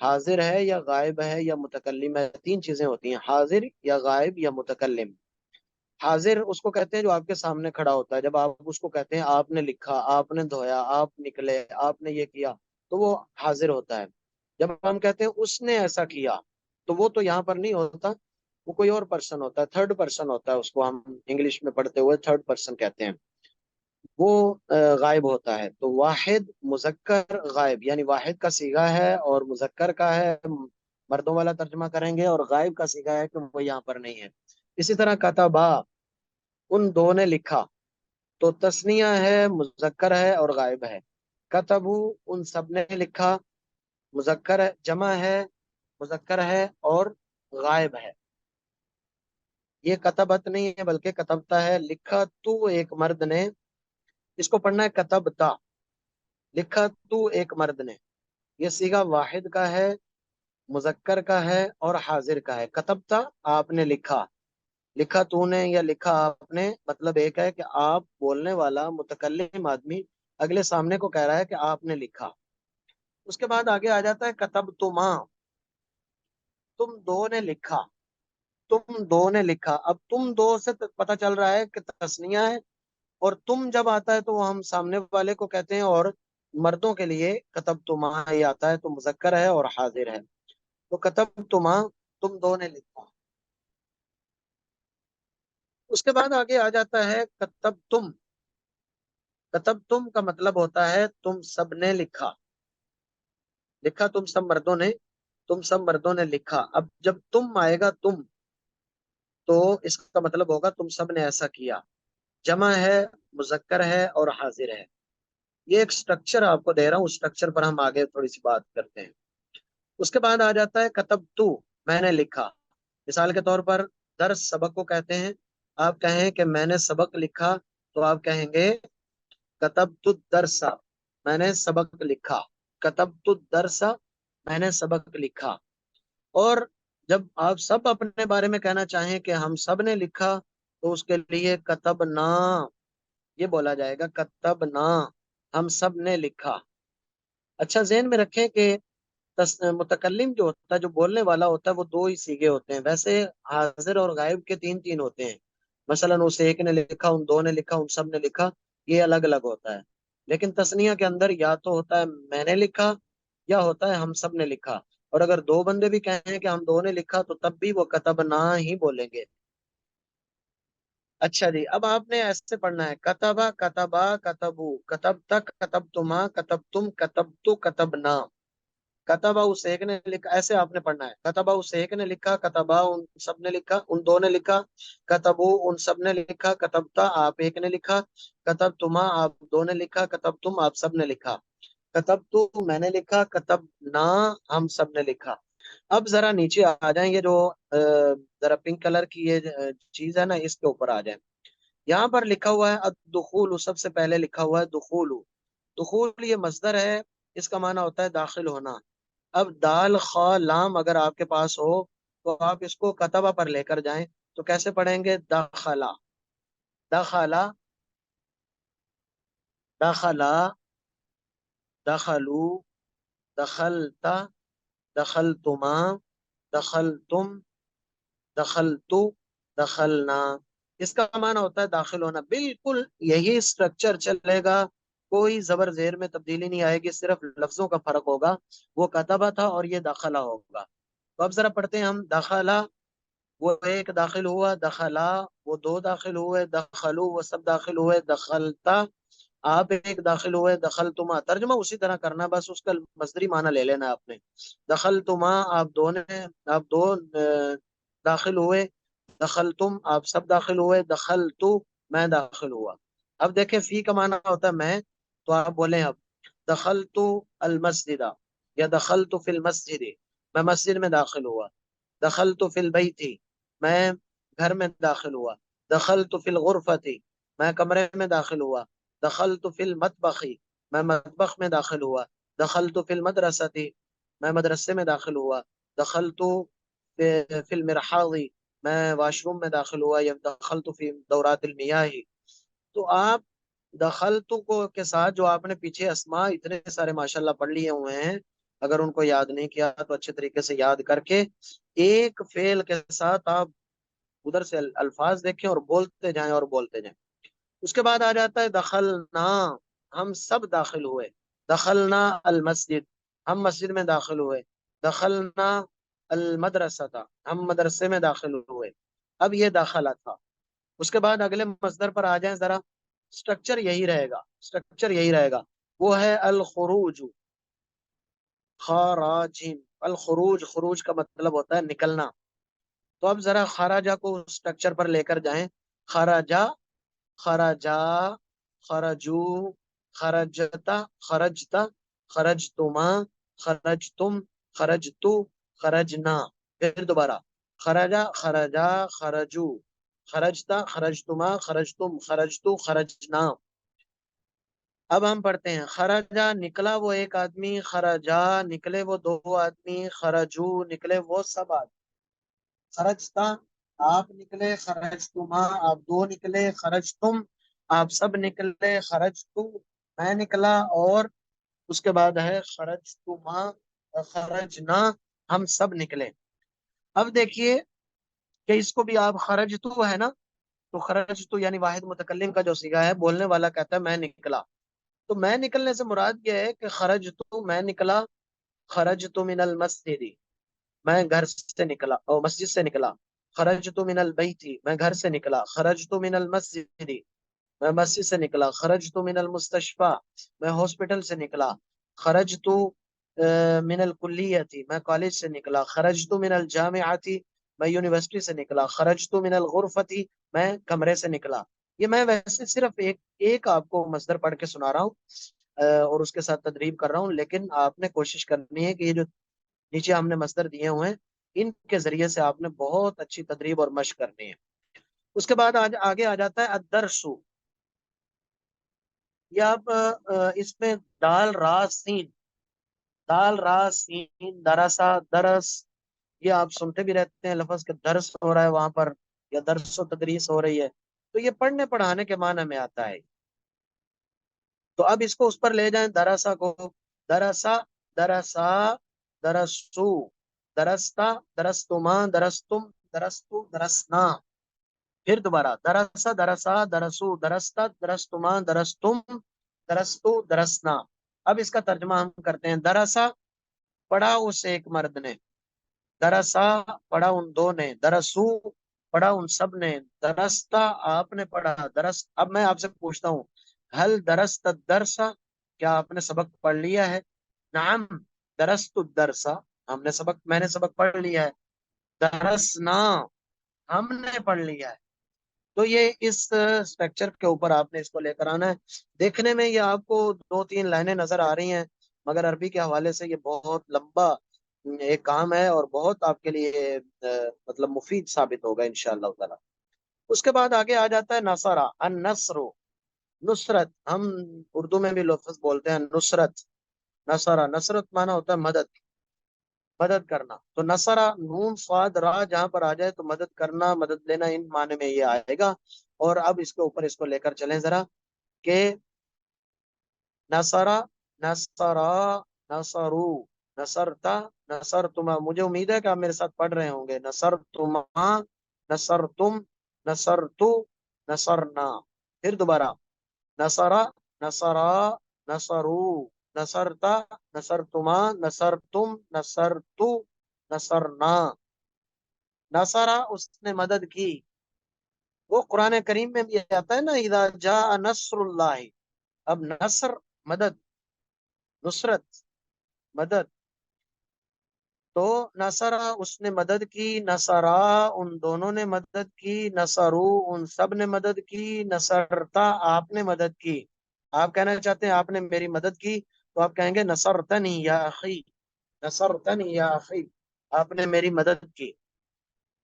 حاضر ہے یا غائب ہے یا متکلم ہے، تین چیزیں ہوتی ہیں، حاضر یا غائب یا متکلم۔ حاضر اس کو کہتے ہیں جو آپ کے سامنے کھڑا ہوتا ہے، جب آپ اس کو کہتے ہیں آپ نے لکھا، آپ نے دھویا، آپ نکلے، آپ نے یہ کیا، تو وہ حاضر ہوتا ہے۔ جب ہم کہتے ہیں اس نے ایسا کیا، تو وہ تو یہاں پر نہیں ہوتا، وہ کوئی اور پرسن ہوتا ہے، تھرڈ پرسن ہوتا ہے، اس کو ہم انگلش میں پڑھتے ہوئے تھرڈ پرسن کہتے ہیں، وہ غائب ہوتا ہے۔ تو واحد، مذکر، غائب، یعنی واحد کا صیغہ ہے اور مذکر کا ہے، مردوں والا ترجمہ کریں گے، اور غائب کا صیغہ ہے کہ وہ یہاں پر نہیں ہے۔ اسی طرح کتبا، ان دو نے لکھا، تو تسنیہ ہے، مذکر ہے اور غائب ہے۔ کتبو، ان سب نے لکھا، مذکر ہے، جمع ہے، مذکر ہے اور غائب ہے۔ یہ کتبت نہیں ہے بلکہ کتبتا ہے، لکھا تو ایک مرد نے، اس کو پڑھنا ہے کتبتا، لکھا تو ایک مرد نے۔ یہ صیغہ واحد کا ہے، مذکر کا ہے اور حاضر کا ہے۔ کتبتا، آپ نے لکھا، لکھا تو نے یا لکھا آپ نے، مطلب ایک ہے کہ آپ بولنے والا متکلم آدمی اگلے سامنے کو کہہ رہا ہے کہ آپ نے لکھا۔ اس کے بعد آگے آ جاتا ہے کتب تما، تم دو نے لکھا، تم دو نے لکھا۔ اب تم دو سے پتہ چل رہا ہے کہ تسنیہ ہے، اور تم جب آتا ہے تو وہ ہم سامنے والے کو کہتے ہیں، اور مردوں کے لیے کتب تما ہی آتا ہے، تو مذکر ہے اور حاضر ہے۔ تو کتب تما، تم دو نے لکھا۔ اس کے بعد آگے آ جاتا ہے کتب تم، کتب تم کا مطلب ہوتا ہے تم سب نے لکھا، لکھا تم سب مردوں نے، تم سب مردوں نے لکھا۔ اب جب تم آئے گا، تم، تو اس کا مطلب ہوگا تم سب نے ایسا کیا، جمع ہے، مذکر ہے اور حاضر ہے۔ یہ ایک سٹرکچر آپ کو دے رہا ہوں، اس سٹرکچر پر ہم آگے تھوڑی سی بات کرتے ہیں۔ اس کے بعد آ جاتا ہے کتب تو، میں نے لکھا۔ مثال کے طور پر درس، سبق کو کہتے ہیں، آپ کہیں کہ میں نے سبق لکھا، تو آپ کہیں گے کتبت الدرس، میں نے سبق لکھا، کتبت الدرس، میں نے سبق لکھا۔ اور جب آپ سب اپنے بارے میں کہنا چاہیں کہ ہم سب نے لکھا، تو اس کے لیے کتبنا، یہ بولا جائے گا کتبنا، ہم سب نے لکھا۔ اچھا ذہن میں رکھیں کہ متکلم جو ہوتا ہے، جو بولنے والا ہوتا ہے، وہ دو ہی صیغے ہوتے ہیں، ویسے حاضر اور غائب کے تین تین ہوتے ہیں۔ مثلا اس ایک نے لکھا، ان دو نے لکھا، ان سب نے لکھا، یہ الگ الگ ہوتا ہے۔ لیکن تسنیہ کے اندر یا تو ہوتا ہے میں نے لکھا، یا ہوتا ہے ہم سب نے لکھا۔ اور اگر دو بندے بھی کہیں کہ ہم دو نے لکھا، تو تب بھی وہ کتبنا ہی بولیں گے۔ اچھا جی، اب آپ نے ایسے پڑھنا ہے کتبا، کتبا، کتبو، کتب تک، کتب تما، کتب تم، کتب تو، کتبنا۔ کتبا اس ایک نے لکھا، ایسے آپ نے پڑھنا ہے، کتبا اس ایک نے لکھا، کتبا ان سب نے لکھا، ان دو نے لکھا، کتبو ان سب نے لکھا، کتبتا آپ ایک نے لکھا، کتب تما آپ دو نے لکھا، کتب تم آپ سب نے لکھا، کتب تو میں نے لکھا، کتب نہ ہم سب نے لکھا۔ اب ذرا نیچے آ جائیں، یہ جو ذرا پنک کلر کی یہ چیز ہے نا، اس کے اوپر آ جائیں۔ یہاں پر لکھا ہوا ہے الدخول، سب سے پہلے لکھا ہوا ہے دخول۔ دخول یہ مصدر ہے، اس کا معنی ہوتا ہے داخل ہونا۔ اب دال خا لام اگر آپ کے پاس ہو، تو آپ اس کو کتبہ پر لے کر جائیں، تو کیسے پڑھیں گے؟ دخلا، دخلا، دخلا، دخلو، دخلتا، دخلتما، دخلتم، دخلتو، دخلنا۔ اس کا معنی ہوتا ہے داخل ہونا، بالکل یہی سٹرکچر چلے گا، کوئی زبر زیر میں تبدیلی نہیں آئے گی، صرف لفظوں کا فرق ہوگا، وہ کتبہ تھا اور یہ داخلہ ہوگا۔ تو اب ذرا پڑھتے ہیں ہم، داخلہ وہ ایک داخل ہوا، دخلا وہ دو داخل ہوئے، دخلو وہ سب داخل ہوئے، دخلتا آپ ایک داخل ہوئے، دخلتما ترجمہ اسی طرح کرنا، بس اس کا مصدری معنی لے لینا آپ نے۔ دخلتما آپ دو نے، آپ دو داخل ہوئے، دخلتم آپ سب داخل ہوئے، دخلتو میں داخل ہوا۔ اب دیکھیں فی کا معنی ہوتا ہے میں، تو آپ بولیں اب دخلت المسجد، یا دخلت فی المسجد، میں مسجد میں داخل ہوا، دخلت فی البیت، میں گھر میں داخل ہوا، دخلت فی الغرفۃ، میں کمرے میں داخل ہوا، دخلت فی المطبخ، میں مطبخ میں داخل ہوا، دخلت فی المدرسۃ، میں مدرسے میں داخل ہوا، دخلت فی المرحاض، میں واش روم میں داخل ہوا، یا دخلت فی دورات المیاہ۔ تو آپ دخلت کو کے ساتھ جو آپ نے پیچھے اسماء اتنے سارے ماشاءاللہ پڑھ لیے ہوئے ہیں، اگر ان کو یاد نہیں کیا تو اچھے طریقے سے یاد کر کے ایک فعل کے ساتھ آپ ادھر سے الفاظ دیکھیں اور بولتے جائیں اور بولتے جائیں۔ اس کے بعد آ جاتا ہے دخلنا، ہم سب داخل ہوئے، دخلنا المسجد، ہم مسجد میں داخل ہوئے، دخلنا المدرسہ تھا، ہم مدرسے میں داخل ہوئے۔ اب یہ داخلہ تھا۔ اس کے بعد اگلے مصدر پر آ جائیں ذرا، اسٹرکچر یہی رہے گا، اسٹرکچر یہی رہے گا، وہ ہے الخروج، خراجین، الخروج، خروج کا مطلب ہوتا ہے نکلنا۔ تو اب ذرا خراجہ کو اسٹرکچر پر لے کر جائیں، خراجہ، خراجا، خرجو، خرجتا، خرجتا، خرجتما، خرجتم، خرجتو، خرجنا۔ پھر دوبارہ خرجا، خرجا، خرجو، خرجتا، خرجتما، خرجتم، خرجتو، خرجنا۔ اب ہم پڑھتے ہیں خرجا نکلا وہ ایک آدمی، خرجا نکلے وہ دو آدمی، خرجو نکلے وہ سب آدمی، خرجتا آپ نکلے، خرجتما آپ دو نکلے، خرجتم آپ سب نکلے، خرجتو میں نکلا، اور اس کے بعد ہے خرجتما، خرجنا ہم سب نکلے۔ اب دیکھیے کہ اس کو بھی آپ خرجتو ہے نا، تو خرجتو یعنی واحد متکلم کا جو صیغہ ہے، بولنے والا کہتا ہے میں نکلا، تو میں نکلنے سے مراد یہ ہے کہ خرجتو میں نکلا، خرجتو من المسجد میں گھر سے نکلا اور مسجد سے نکلا، خرجت من البیت میں گھر سے نکلا، خرجت من المسجد میں مسجد سے نکلا، خرجت من المستشفى میں ہاسپٹل سے نکلا، خرجت من الکلیۃ میں کالج سے نکلا، خرجت من الجامعۃ میں یونیورسٹی سے نکلا، خرجت من الغرفۃ میں کمرے سے نکلا۔ یہ میں ویسے صرف ایک آپ کو مصدر پڑھ کے سنا رہا ہوں اور اس کے ساتھ تدریب کر رہا ہوں، لیکن آپ نے کوشش کرنی ہے کہ یہ جو نیچے ہم نے مصدر دیے ہوئے ہیں ان کے ذریعے سے آپ نے بہت اچھی تدریب اور مشق کرنی ہے۔ اس کے بعد آگے آ جاتا ہے الدرسو، یہ آپ اس میں دال را سین، دال را سین، درسا درس، یہ آپ سنتے بھی رہتے ہیں لفظ کے درس ہو رہا ہے وہاں پر، یا درس و تدریس ہو رہی ہے، تو یہ پڑھنے پڑھانے کے معنی میں آتا ہے۔ تو اب اس کو اس پر لے جائیں، درسا کو، درسا، درسا، درسو، درستا، درستما، درستم، درستو، درسنا۔ پھر دوبارہ درسا، درسا، درسو، درستا، درستما، درستم، درستو، درسنا۔ اب اس کا ترجمہ ہم کرتے ہیں، درسا پڑھا اس ایک مرد نے، درسا پڑھا ان دو نے، درسو پڑھا ان سب نے، درستا آپ نے پڑھا درس۔ اب میں آپ سے پوچھتا ہوں، حل درست درسا، کیا آپ نے سبق پڑھ لیا ہے؟ نعم درست الدرسا، ہم نے سبق، میں نے سبق پڑھ لیا ہے، درسنا ہم نے پڑھ لیا ہے۔ تو یہ اس اسٹرکچر کے اوپر آپ نے اس کو لے کر آنا ہے۔ دیکھنے میں یہ آپ کو دو تین لائنیں نظر آ رہی ہیں، مگر عربی کے حوالے سے یہ بہت لمبا ایک کام ہے اور بہت آپ کے لیے مطلب مفید ثابت ہوگا انشاءاللہ تعالی۔ اس کے بعد آگے آ جاتا ہے نصرہ، النصر، نصرت، ہم اردو میں بھی لفظ بولتے ہیں نصرت، نصرہ، نصرت مانا ہوتا ہے مدد، مدد کرنا۔ تو نصرہ نون صاد را جہاں پر آ جائے تو مدد کرنا، مدد لینا، ان معنی میں یہ آئے گا۔ اور اب اس کے اوپر اس کو لے کر چلیں ذرا کہ نصرہ، نصرا، نصرو، نصرتا، نصرتما، مجھے امید ہے کہ آپ میرے ساتھ پڑھ رہے ہوں گے، نصرتما، نصرتم، نصرتو، نصرنا۔ پھر دوبارہ نصرہ، نصرا، نصرو، نصرتا، نصرتما، نصرتم، نصرتو، نصرنا۔ نصرہ اس نے مدد کی، وہ قرآن کریم میں بھی آتا ہے نا، اذا جاء نصر اللہ، اب نصر مدد، نصرت مدد، تو نصرہ اس نے مدد کی، نصرا ان دونوں نے مدد کی، نصرو ان سب نے مدد کی، نصرتا آپ نے مدد کی۔ آپ کہنا چاہتے ہیں آپ نے میری مدد کی، تو آپ کہیں گے نصرتنی یا اخی، نصرتنی یا اخی آپ نے میری مدد کی،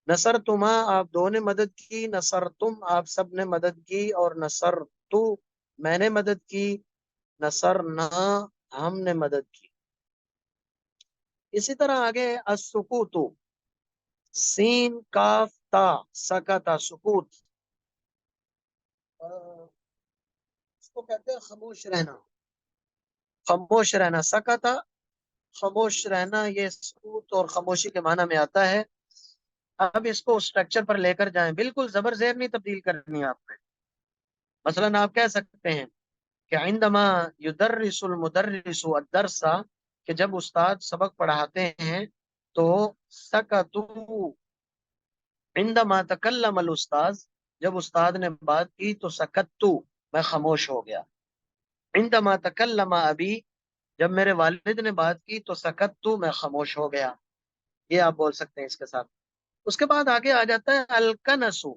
نصرتما آپ دو نے مدد کی، نصرتم آپ سب نے مدد کی، اور نصرتو میں نے مدد کی، نصرنا ہم نے مدد کی۔ اسی طرح آگے السکوت، سین کاف تا، سکتا سکوت، اس کو کہتے ہیں خاموش رہنا، خاموش رہنا، سکتا خاموش رہنا یہ سکوت اور خاموشی کے معنی میں آتا ہے۔ اب اس کو اسٹرکچر پر لے کر جائیں، بالکل زبر زیر نہیں تبدیل کرنی ہے آپ نے۔ مثلاً آپ کہہ سکتے ہیں کہ عندما یدرس المدرس الدرس، کہ جب استاد سبق پڑھاتے ہیں تو سکتو، عندما تکلم الاستاذ، جب استاد نے بات کی تو سکتو، میں خاموش ہو گیا۔ عندما تکلم ابی، جب میرے والد نے بات کی تو سکتو، میں خاموش ہو گیا۔ یہ آپ بول سکتے ہیں اس کے ساتھ۔ اس کے بعد آگے آ جاتا ہے الکنسو،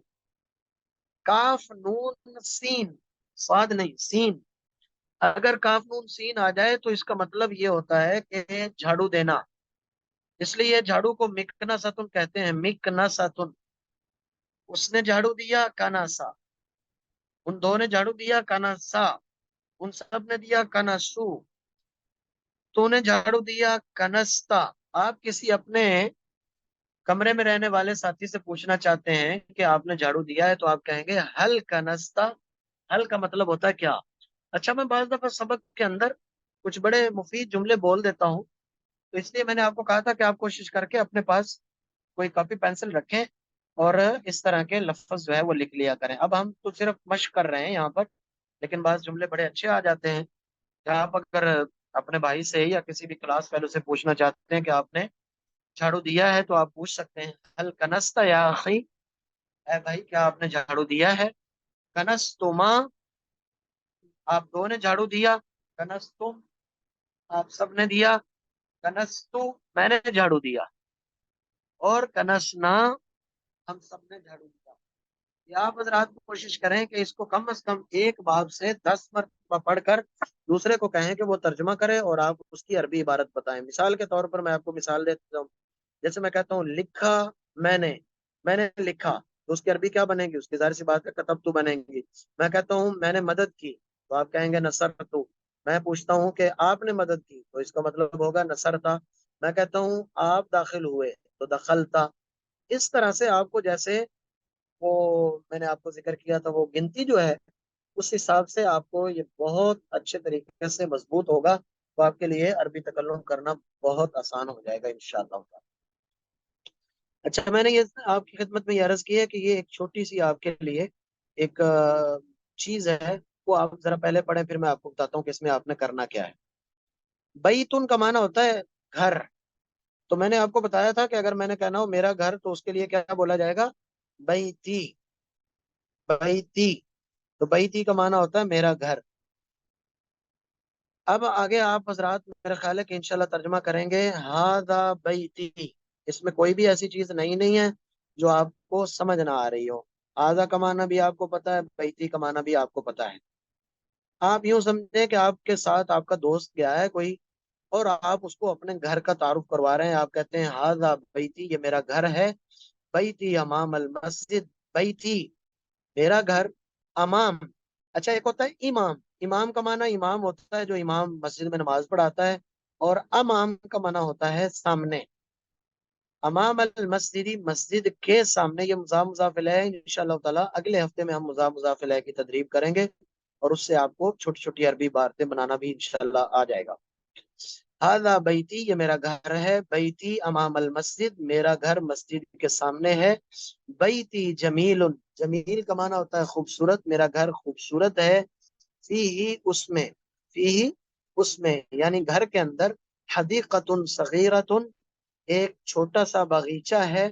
کاف نون سین، صاد نہیں سین۔ اگر کاف نون سین آ جائے تو اس کا مطلب یہ ہوتا ہے کہ جھاڑو دینا، اس لیے جھاڑو کو مکنا ستن کہتے ہیں، مکنا ستن۔ اس نے جھاڑو دیا کاناسا، ان دو نے جھاڑو دیا کاناسا، ان سب نے دیا کاناسو، تو نے جھاڑو دیا کنستا۔ آپ کسی اپنے کمرے میں رہنے والے ساتھی سے پوچھنا چاہتے ہیں کہ آپ نے جھاڑو دیا ہے، تو آپ کہیں گے ہل کنستا۔ ہل کا مطلب ہوتا ہے کیا؟ اچھا، میں بعض دفعہ سبق کے اندر کچھ بڑے مفید جملے بول دیتا ہوں، تو اس لیے میں نے آپ کو کہا تھا کہ آپ کوشش کر کے اپنے پاس کوئی کاپی پینسل رکھیں اور اس طرح کے لفظ جو ہے وہ لکھ لیا کریں۔ اب ہم تو صرف مشق کر رہے ہیں یہاں پر، لیکن بعض جملے بڑے اچھے آ جاتے ہیں کہ آپ اگر اپنے بھائی سے یا کسی بھی کلاس فیلو سے پوچھنا چاہتے ہیں کہ آپ نے جھاڑو دیا ہے، تو آپ پوچھ سکتے ہیں ہل کنستا یا اخی، اے بھائی کیا آپ نے جھاڑو دیا ہے؟ کنستما، آپ دو نے جھاڑو دیا، کنستم، آپ سب نے دیا، کنستو، میں نے جھاڑو دیا، اور کنسنا، ہم سب نے جھاڑو دیا۔ یا آپ حضرات کو کوشش کریں کہ اس کو کم از کم ایک باب سے 10 مرتبہ پڑھ کر دوسرے کو کہیں کہ وہ ترجمہ کرے اور آپ اس کی عربی عبارت بتائیں۔ مثال کے طور پر میں آپ کو مثال دیتا ہوں، جیسے میں کہتا ہوں لکھا میں نے لکھا، تو اس کی عربی کیا بنے گی؟ اس کی ظاہر سی بات ہے کتب تو بنے گی۔ میں کہتا ہوں میں نے مدد کی، تو آپ کہیں گے نصر تو۔ میں پوچھتا ہوں کہ آپ نے مدد کی، تو اس کا مطلب ہوگا نصر تھا۔ میں کہتا ہوں آپ داخل ہوئے، تو دخل تھا۔ اس طرح سے آپ کو جیسے وہ میں نے آپ کو ذکر کیا تھا وہ گنتی جو ہے، اس حساب سے آپ کو یہ بہت اچھے طریقے سے مضبوط ہوگا، تو آپ کے لیے عربی تکلم کرنا بہت آسان ہو جائے گا انشاءاللہ۔ اچھا، میں نے یہ آپ کی خدمت میں یہ عرض کی ہے کہ یہ ایک چھوٹی سی آپ کے لیے ایک چیز ہے، وہ آپ ذرا پہلے پڑھیں، پھر میں آپ کو بتاتا ہوں کہ اس میں آپ نے کرنا کیا ہے۔ بیتن کا معنی ہوتا ہے گھر، تو میں نے آپ کو بتایا تھا کہ اگر میں نے کہنا ہو میرا گھر، تو اس کے لیے کیا بولا جائے گا؟ بیتی، بیتی، تو بیتی کا معنی ہوتا ہے میرا گھر۔ اب آگے آپ حضرات میرا خیال ہے کہ انشاءاللہ ترجمہ کریں گے ہاذا بیتی، اس میں کوئی بھی ایسی چیز نہیں ہے جو آپ کو سمجھ نہ آ رہی ہو۔ ہاذا کا معنی بھی آپ کو پتا ہے، بیتی کا معنی بھی آپ کو پتا ہے۔ آپ یوں سمجھیں کہ آپ کے ساتھ آپ کا دوست گیا ہے کوئی، اور آپ اس کو اپنے گھر کا تعارف کروا رہے ہیں۔ آپ کہتے ہیں ہاذا بیتی، یہ میرا گھر ہے، بیتی امام المسجد، بیتی میرا گھر، امام، اچھا ایک ہوتا ہے امام، امام کا معنی امام ہوتا ہے جو امام مسجد میں نماز پڑھاتا ہے، اور امام کا معنی ہوتا ہے سامنے۔ امام المسجد، مسجد کے سامنے، یہ مضاف مضاف الیہ ہے۔ انشاءاللہ تعالی اگلے ہفتے میں ہم مضاف مضاف الیہ کی تدریب کریں گے، اور اس سے آپ کو چھوٹی چھوٹی عربی باتیں بنانا بھی انشاءاللہ آ جائے گا۔ ہاذا بیتی، یہ میرا گھر ہے، بیتی امام المسجد، میرا گھر مسجد کے سامنے ہے۔ بیتی جمیل، جمیل کا معنی ہوتا ہے خوبصورت، میرا گھر خوبصورت ہے۔ فیہ، اس میں، فیہ، اس میں، یعنی گھر کے اندر، حدیقۃ صغیرۃ، ایک چھوٹا سا باغیچہ ہے۔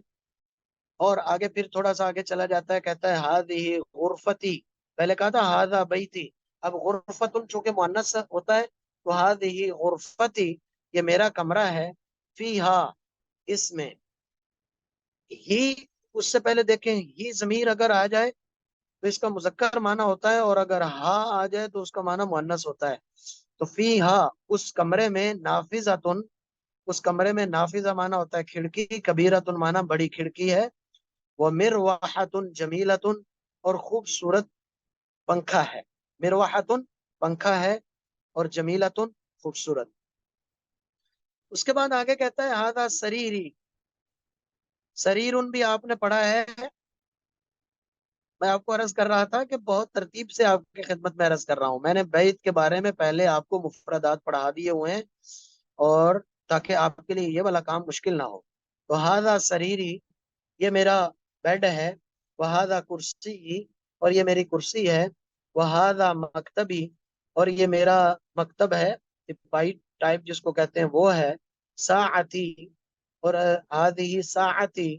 اور آگے پھر تھوڑا سا آگے چلا جاتا ہے، کہتا ہے ہذہ غرفتی، پہلے کہا تھا ہذا بیتی، اب غرفۃ چونکہ مؤنث ہوتا ہے، تو ہذہ غرفتی، یہ میرا کمرہ ہے، فیہا، اس میں، ہی، اس سے پہلے دیکھیں ہی ضمیر اگر آ جائے تو اس کا مذکر معنی ہوتا ہے، اور اگر ہا آ جائے تو اس کا معنی مؤنث ہوتا ہے۔ تو فیہا، اس کمرے میں، نافذۃ، اس کمرے میں، نافذہ معنی ہوتا ہے کھڑکی، کبیرۃ معنی بڑی کھڑکی ہے، وہ مروحۃ جمیلۃ، اور خوبصورت پنکھا ہے۔ مروحۃ پنکھا ہے، اور جمیلۃ خوبصورت۔ اس کے بعد آگے کہتا ہے ہذا سریری، سریرن بھی آپ نے پڑھا ہے۔ میں آپ کو عرض کر رہا تھا کہ بہت ترتیب سے آپ کی خدمت میں عرض کر رہا ہوں، میں نے بیت کے بارے میں پہلے آپ کو مفردات پڑھا دیے ہوئے ہیں، اور تاکہ آپ کے لیے یہ والا کام مشکل نہ ہو. تو ہاذا سریری، یہ میرا بیڈ ہے. وہذا کرسی، اور یہ میری کرسی ہے. وہذا مکتبی، اور یہ میرا مکتب ہے، پائی ٹائپ جس کو کہتے ہیں وہ ہے. ساعتی، اور ہذه ساعتی،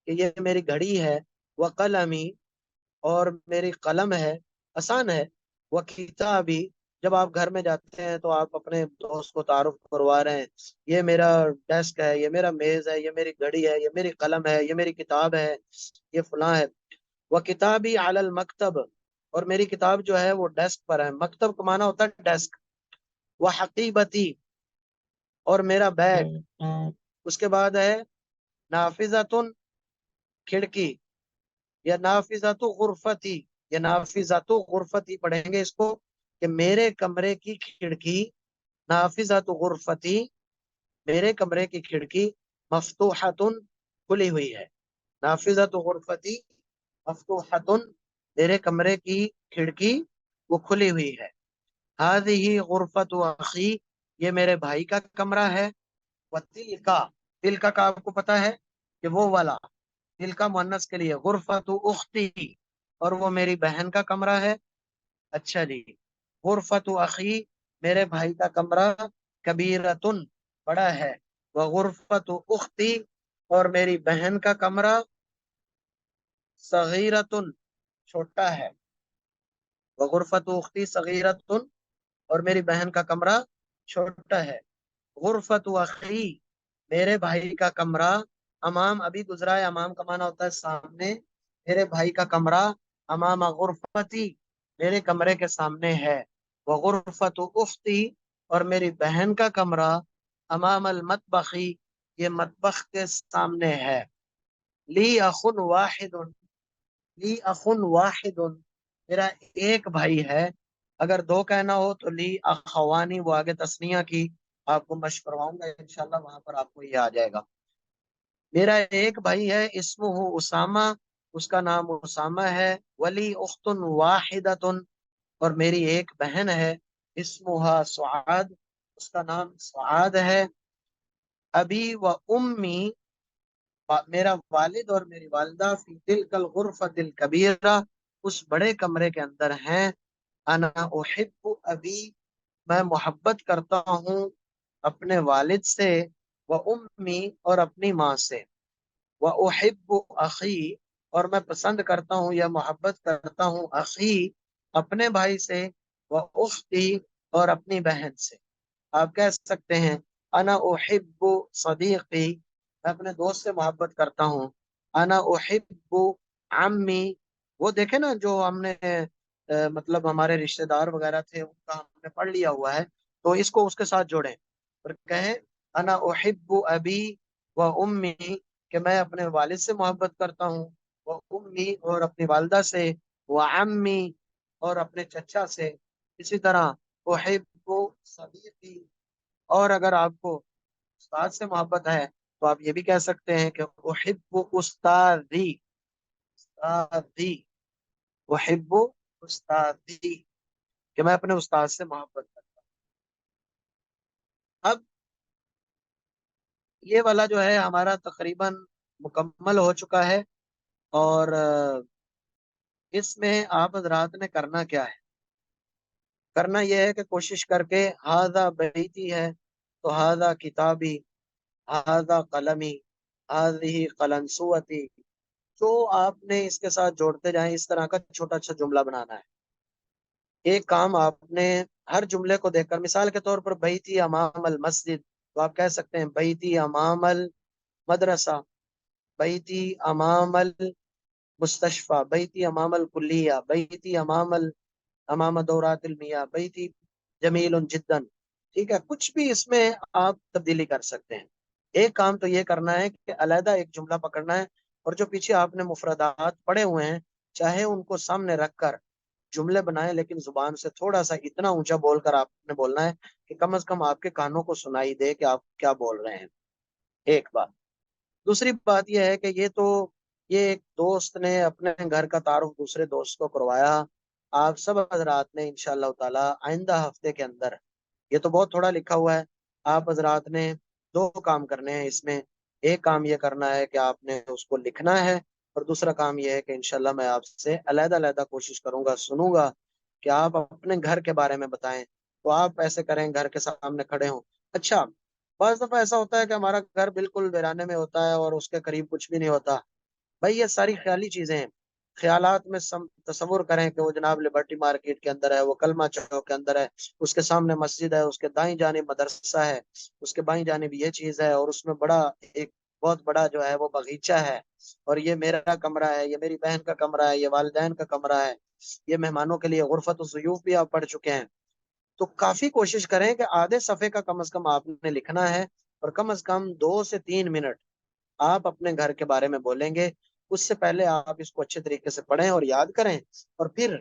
کہ یہ میری گھڑی ہے. وقلمی، اور میری قلم ہے. آسان ہے. وہ کتابی، جب آپ گھر میں جاتے ہیں تو آپ اپنے دوست کو تعارف کروا رہے ہیں، یہ میرا ڈیسک ہے، یہ میرا میز ہے، یہ میری گھڑی ہے، یہ میری قلم ہے، یہ میری کتاب ہے، یہ فلاں ہے. وہ کتابی علی المکتب، اور میری کتاب جو ہے وہ ڈیسک پر ہے. مکتب کا معنی ہوتا ہے ڈیسک. وہ حقیبتی، اور میرا بیگ. اس کے بعد ہے نافذۃ، کھڑکی. یا نافذۃ غرفتی، یا نافذۃ غرفتی پڑھیں گے اس کو، کہ میرے کمرے کی کھڑکی. نافذۃ غرفتی، میرے کمرے کی کھڑکی. مفتوحۃ، کھلی ہوئی ہے. نافذۃ غرفتی مفتوحۃ، میرے کمرے کی کھڑکی وہ کھلی ہوئی ہے. هذه غرفۃ اخی، یہ میرے بھائی کا کمرہ ہے. وتلک، تلک کا آپ کو پتا ہے کہ وہ والا، دل کا مؤنث کے لیے. غرفۃ اختی، اور وہ میری بہن کا کمرہ ہے. اچھا جی. غرفۃ اخی، میرے بھائی کا کمرہ. کبیرتن، بڑا ہے. وغرفۃ اختی، اور میری بہن کا کمرہ. صغیرتن، چھوٹا ہے. وغرفۃ اختی صغیرتن، اور میری بہن کا کمرہ چھوٹا ہے. غرفۃ اخی، میرے بھائی کا کمرہ. امام ابھی گزرا ہے، امام کا معنی ہوتا ہے سامنے. میرے بھائی کا کمرہ امام غرفتی، میرے کمرے کے سامنے ہے. وغرفۃ اختی، اور میری بہن کا کمرہ امام المطبخی، یہ مطبخ کے سامنے ہے. لی اخن واحد، لی اخن واحد، میرا ایک بھائی ہے. اگر دو کہنا ہو تو لی اخوانی، وہ آگے تسنیہ کی آپ کو مشق کرواؤں گا انشاءاللہ، وہاں پر آپ کو یہ آ جائے گا. میرا ایک بھائی ہے، اسمہ اسامہ، اس کا نام اسامہ ہے. ولی اخت واحدۃ، اور میری ایک بہن ہے. اسمہا سعاد، اس کا نام سعاد ہے. ابی و امی، میرا والد اور میری والدہ. فی تلک الغرفۃ الکبیرہ، اس بڑے کمرے کے اندر ہیں. انا احب ابی، میں محبت کرتا ہوں اپنے والد سے. وہ امی، اور اپنی ماں سے. وہ احب اخی، اور میں پسند کرتا ہوں یا محبت کرتا ہوں اخی، اپنے بھائی سے. وہ اختی، اور اپنی بہن سے. آپ کہہ سکتے ہیں انا احب صدیقی، میں اپنے دوست سے محبت کرتا ہوں. انا احب عمی، وہ دیکھیں نا جو ہم نے مطلب ہمارے رشتہ دار وغیرہ تھے ان کا ہم نے پڑھ لیا ہوا ہے، تو اس کو اس کے ساتھ جوڑیں اور کہیں انا احب ابی و امی، کہ میں اپنے والد سے محبت کرتا ہوں. وہ امی، اور اپنی والدہ سے. وہ عمی، اور اپنے چچا سے. اسی طرح احب صدیقی، اور اگر آپ کو استاد سے محبت ہے تو آپ یہ بھی کہہ سکتے ہیں کہ احب استادی، استادی، احب استادی، کہ میں اپنے استاد سے محبت کرتا ہوں. اب یہ والا جو ہے ہمارا تقریباً مکمل ہو چکا ہے. اور اس میں آپ حضرات نے کرنا کیا ہے؟ کرنا یہ ہے کہ کوشش کر کے ہاذا بیتی ہے تو ہاذا کتابی، ہاذا قلمی، ہاذہ قلنسوتی، جو آپ نے اس کے ساتھ جوڑتے جائیں اس طرح کا چھوٹا اچھا جملہ بنانا ہے. ایک کام آپ نے ہر جملے کو دیکھ کر، مثال کے طور پر بیتی امام المسجد، تو آپ کہہ سکتے ہیں بیتی امام المدرسہ، بیتی امام المستشفى، بیتی امام الکلیہ، بیتی امام دورات المیاہ، بیتی جمیل جدا. ٹھیک ہے، کچھ بھی اس میں آپ تبدیلی کر سکتے ہیں. ایک کام تو یہ کرنا ہے کہ علیحدہ ایک جملہ پکڑنا ہے، اور جو پیچھے آپ نے مفردات پڑے ہوئے ہیں چاہے ان کو سامنے رکھ کر جملے بنائیں، لیکن زبان سے تھوڑا سا اتنا اونچا بول کر آپ نے بولنا ہے کہ کم از کم آپ کے کانوں کو سنائی دے کہ آپ کیا بول رہے ہیں. ایک بات. دوسری بات یہ ہے کہ یہ ایک دوست نے اپنے گھر کا تعارف دوسرے دوست کو کروایا. آپ سب حضرات نے انشاءاللہ تعالی آئندہ ہفتے کے اندر، یہ تو بہت تھوڑا لکھا ہوا ہے، آپ حضرات نے دو کام کرنے ہیں اس میں. ایک کام یہ کرنا ہے کہ آپ نے اس کو لکھنا ہے، اور دوسرا کام یہ ہے کہ انشاءاللہ میں آپ سے علیحدہ علیحدہ کوشش کروں گا، سنوں گا کہ آپ اپنے گھر کے بارے میں بتائیں. تو آپ ایسے کریں، گھر کے سامنے کھڑے ہوں. اچھا، بعض دفعہ ایسا ہوتا ہے کہ ہمارا گھر بالکل ویرانے میں ہوتا ہے اور اس کے قریب کچھ بھی نہیں ہوتا. بھائی یہ ساری خیالی چیزیں ہیں. خیالات میں تصور کریں کہ وہ جناب لبرٹی مارکیٹ کے اندر ہے، وہ کلمہ چوک کے اندر ہے، اس کے سامنے مسجد ہے، اس کے دائیں جانب مدرسہ ہے، اس کے بائیں جانب یہ چیز ہے، اور اس میں بڑا ایک بہت بڑا جو ہے وہ باغیچہ ہے، اور یہ میرا کمرہ ہے، یہ میری بہن کا کمرہ ہے، یہ والدین کا کمرہ ہے، یہ مہمانوں کے لیے غرفت الضیوف بھی آپ پڑھ چکے ہیں. تو کافی کوشش کریں کہ آدھے صفحے کا کم از کم آپ نے لکھنا ہے، اور کم از کم 2 سے 3 منٹ آپ اپنے گھر کے بارے میں بولیں گے. اس سے پہلے آپ اس کو اچھے طریقے سے پڑھیں اور یاد کریں، اور پھر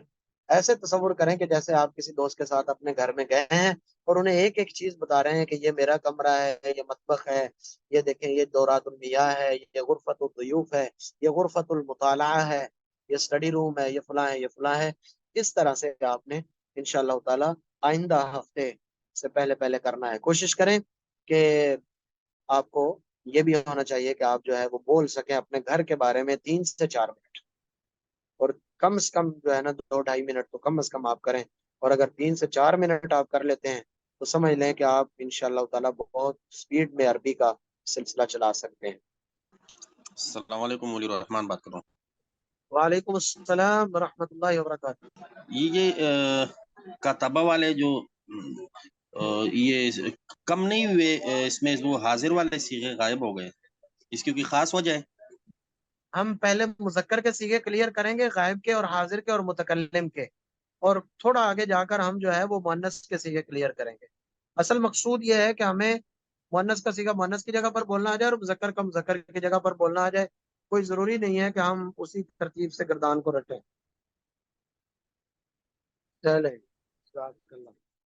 ایسے تصور کریں کہ جیسے آپ کسی دوست کے ساتھ اپنے گھر میں گئے ہیں اور انہیں ایک ایک چیز بتا رہے ہیں کہ یہ میرا کمرہ ہے، یہ مطبخ ہے، یہ دیکھیں یہ دورات المیاہ ہے، یہ غرفت الضیوف ہے، یہ غرفت المطالعہ ہے، یہ اسٹڈی روم ہے، یہ فلاں ہے، یہ فلاں ہے. اس طرح سے آپ نے انشاءاللہ تعالی آئندہ ہفتے سے پہلے پہلے کرنا ہے. کوشش کریں کہ آپ کو یہ بھی ہونا چاہیے کہ آپ جو ہے وہ بول سکیں اپنے گھر کے بارے میں 3 سے 4 منٹ. اور کم سے کم جو ہے نا 2 ڈھائی منٹ تو کم از کم آپ کریں. اور اگر 3 سے 4 منٹ آپ کر لیتے ہیں تو سمجھ لیں کہ آپ انشاءاللہ تعالی بہت سپیڈ میں عربی کا سلسلہ چلا سکتے ہیں. السلام علیکم، مولوی رحمان بات کر رہا وعلیکم السلام ورحمۃ اللہ وبرکاتہ. ہوں. یہ کاتبہ والے جو یہ کم نہیں ہوئے، اس میں وہ حاضر والے صیغے غائب ہو گئے، اس کی کوئی خاص وجہ ہے؟ ہم پہلے مذکر کے صیغے کلیئر کریں گے، غائب کے اور حاضر کے اور متکلم کے، اور تھوڑا آگے جا کر ہم جو ہے وہ مؤنث کے صیغے کلیئر کریں گے. اصل مقصود یہ ہے کہ ہمیں مؤنث کا صیغہ مؤنث کی جگہ پر بولنا آ جائے اور مذکر کا مذکر کی جگہ پر بولنا آ جائے. کوئی ضروری نہیں ہے کہ ہم اسی ترتیب سے گردان کو رٹیں. چلیں.